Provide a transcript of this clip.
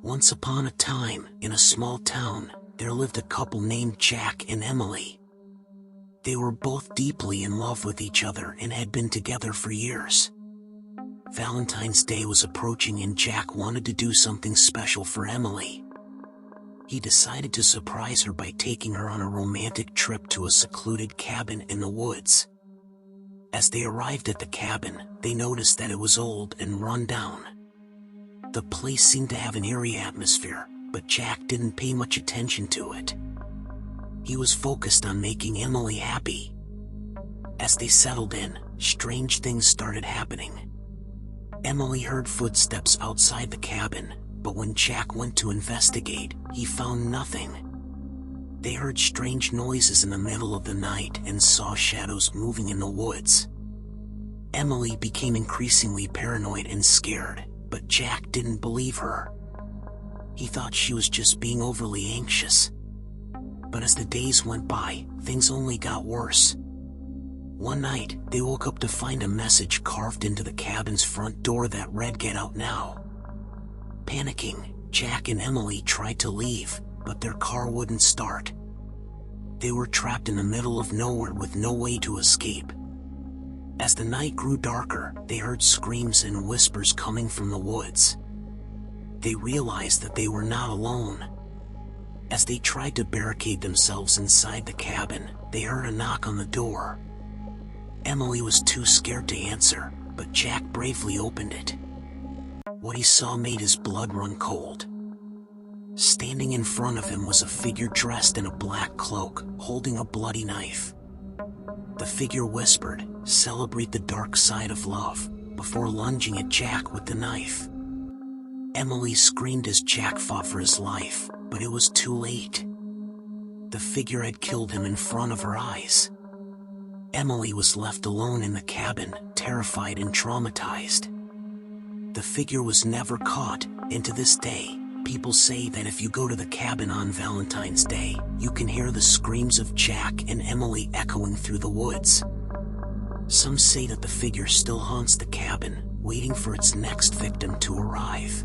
Once upon a time, in a small town, there lived a couple named Jack and Emily. They were both deeply in love with each other and had been together for years. Valentine's Day was approaching and Jack wanted to do something special for Emily. He decided to surprise her by taking her on a romantic trip to a secluded cabin in the woods. As they arrived at the cabin, they noticed that it was old and run down. The place seemed to have an eerie atmosphere, but Jack didn't pay much attention to it. He was focused on making Emily happy. As they settled in, strange things started happening. Emily heard footsteps outside the cabin, but when Jack went to investigate, he found nothing. They heard strange noises in the middle of the night and saw shadows moving in the woods. Emily became increasingly paranoid and scared, but Jack didn't believe her. He thought she was just being overly anxious. But as the days went by, things only got worse. One night, they woke up to find a message carved into the cabin's front door that read, "Get out now." Panicking, Jack and Emily tried to leave, but their car wouldn't start. They were trapped in the middle of nowhere with no way to escape. As the night grew darker, they heard screams and whispers coming from the woods. They realized that they were not alone. As they tried to barricade themselves inside the cabin, they heard a knock on the door. Emily was too scared to answer, but Jack bravely opened it. What he saw made his blood run cold. Standing in front of him was a figure dressed in a black cloak, holding a bloody knife. The figure whispered, "Celebrate the dark side of love," before lunging at Jack with the knife. Emily screamed as Jack fought for his life, but it was too late. The figure had killed him in front of her eyes. Emily was left alone in the cabin, terrified and traumatized. The figure was never caught, and to this day, people say that if you go to the cabin on Valentine's Day, you can hear the screams of Jack and Emily echoing through the woods. Some say that the figure still haunts the cabin, waiting for its next victim to arrive.